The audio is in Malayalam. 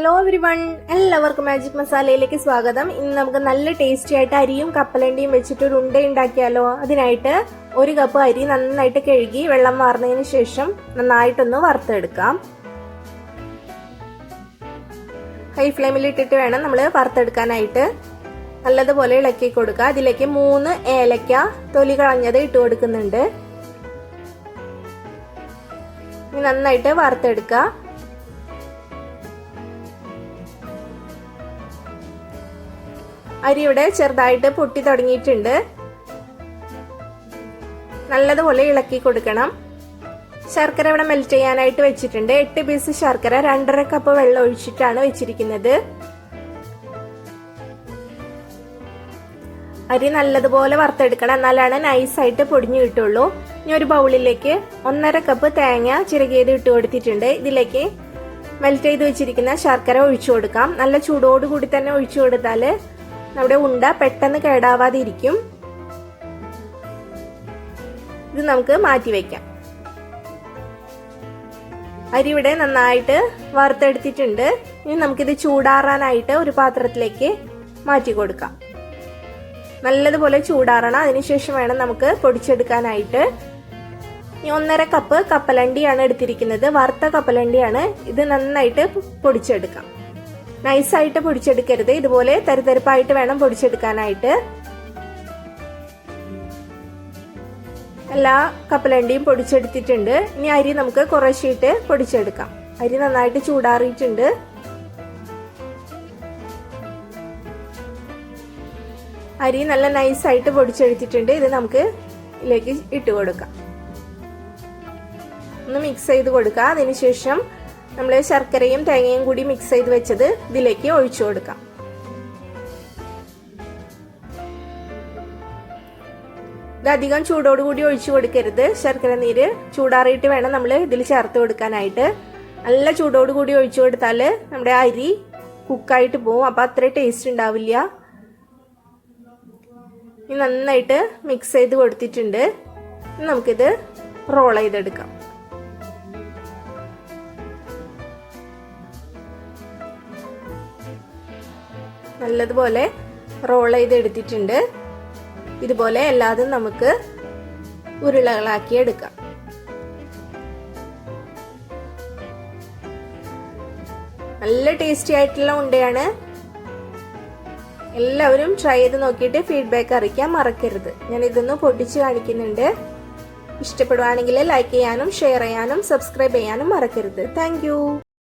ഹലോ എവരിവൺ, എല്ലാവർക്കും മാജിക് മസാലയിലേക്ക് സ്വാഗതം. ഇന്ന് നമുക്ക് നല്ല ടേസ്റ്റി ആയിട്ട് അരിയും കപ്പലണ്ടിയും വെച്ചിട്ട് ഒരു ഉണ്ട ഉണ്ടാക്കിയാലോ. അതിനായിട്ട് 1 കപ്പ് അരി നന്നായിട്ട് കഴുകി വെള്ളം വാർന്നതിന് ശേഷം നന്നായിട്ടൊന്ന് വറുത്തെടുക്കാം. ഹൈ ഫ്ലെയിമിൽ ഇട്ടിട്ട് വേണം നമ്മൾ വറുത്തെടുക്കാനായിട്ട്. നല്ലതുപോലെ ഇളക്കി കൊടുക്കുക. അതിലേക്ക് 3 ഏലക്ക തൊലി കളഞ്ഞത് ഇട്ട് കൊടുക്കുന്നുണ്ട്. നന്നായിട്ട് വറുത്തെടുക്കുക. അരിയുടെ ചെറുതായിട്ട് പൊട്ടി തുടങ്ങിയിട്ടുണ്ട്. നല്ലതുപോലെ ഇളക്കി കൊടുക്കണം. ശർക്കര ഇവിടെ മെൽറ്റ് ചെയ്യാനായിട്ട് വെച്ചിട്ടുണ്ട്. 8 പീസ് ശർക്കര 2.5 കപ്പ് വെള്ളം ഒഴിച്ചിട്ടാണ് വെച്ചിരിക്കുന്നത്. അരി നല്ലതുപോലെ വറുത്തെടുക്കണം, എന്നാലാണ് നൈസായിട്ട് പൊടിഞ്ഞു കിട്ടുള്ളൂ. ഇനി ഒരു ബൗളിലേക്ക് 1.5 കപ്പ് തേങ്ങ ചിരകിയത് ഇട്ട് കൊടുത്തിട്ടുണ്ട്. ഇതിലേക്ക് മെൽറ്റ് ചെയ്ത് വെച്ചിരിക്കുന്ന ശർക്കര ഒഴിച്ചു കൊടുക്കാം. നല്ല ചൂടോടുകൂടി തന്നെ ഒഴിച്ചു കൊടുത്താല് നമ്മുടെ ഉണ്ട പെട്ടെന്ന് കേടാവാതെ ഇരിക്കും. ഇത് നമുക്ക് മാറ്റി വെക്കാം. അരി ഇവിടെ നന്നായിട്ട് വറുത്തെടുത്തിട്ടുണ്ട്. ഇനി നമുക്കിത് ചൂടാറാനായിട്ട് ഒരു പാത്രത്തിലേക്ക് മാറ്റി കൊടുക്കാം. നല്ലതുപോലെ ചൂടാറണം. അതിനുശേഷം വേണം നമുക്ക് പൊടിച്ചെടുക്കാനായിട്ട്. ഈ 1.5 കപ്പ് കപ്പലണ്ടിയാണ് എടുത്തിരിക്കുന്നത്. വറുത്ത കപ്പലണ്ടിയാണ്. ഇത് നന്നായിട്ട് പൊടിച്ചെടുക്കാം. നൈസായിട്ട് പൊടിച്ചെടുക്കരുത്, ഇതുപോലെ തരിതരിപ്പായിട്ട് വേണം പൊടിച്ചെടുക്കാനായിട്ട്. എല്ലാ കപ്പലണ്ടിയും പൊടിച്ചെടുത്തിട്ടുണ്ട്. ഇനി അരി നമുക്ക് കുറച്ചിട്ട് പൊടിച്ചെടുക്കാം. അരി നന്നായിട്ട് ചൂടാറിയിട്ടുണ്ട്. അരി നല്ല നൈസായിട്ട് പൊടിച്ചെടുത്തിട്ടുണ്ട്. ഇത് നമുക്ക് ഇതിലേക്ക് ഇട്ട് കൊടുക്കാം. ഒന്ന് മിക്സ് ചെയ്ത് കൊടുക്കുക. അതിനുശേഷം നമ്മൾ ശർക്കരയും തേങ്ങയും കൂടി മിക്സ് ചെയ്ത് വെച്ചത് ഇതിലേക്ക് ഒഴിച്ചു കൊടുക്കാം. ഇത് അധികം ചൂടോടുകൂടി ഒഴിച്ചു കൊടുക്കരുത്. ശർക്കര നീര് ചൂടാറിയിട്ട് വേണം നമ്മൾ ഇതിൽ ചേർത്ത് കൊടുക്കാനായിട്ട്. നല്ല ചൂടോടുകൂടി ഒഴിച്ചു കൊടുത്താൽ നമ്മുടെ അരി കുക്കായിട്ട് പോകും. അപ്പം അത്ര ടേസ്റ്റ് ഉണ്ടാവില്ല. ഇനി നന്നായിട്ട് മിക്സ് ചെയ്ത് കൊടുത്തിട്ടുണ്ട്. നമുക്കിത് റോൾ ചെയ്തെടുക്കാം. നല്ലതുപോലെ റോൾ ചെയ്ത് എടുത്തിട്ടുണ്ട്. ഇതുപോലെ എല്ലാതും നമുക്ക് ഉരുളകളാക്കി എടുക്കാം. നല്ല ടേസ്റ്റി ആയിട്ടുള്ള ഉണ്ടയാണ്. എല്ലാവരും ട്രൈ ചെയ്ത് നോക്കിയിട്ട് ഫീഡ്ബാക്ക് അറിയിക്കാൻ മറക്കരുത്. ഞാൻ ഇതൊന്ന് പൊട്ടിച്ച് കാണിക്കുന്നുണ്ട്. ഇഷ്ടപ്പെടുവാണെങ്കിൽ ലൈക്ക് ചെയ്യാനും ഷെയർ ചെയ്യാനും സബ്സ്ക്രൈബ് ചെയ്യാനും മറക്കരുത്. താങ്ക്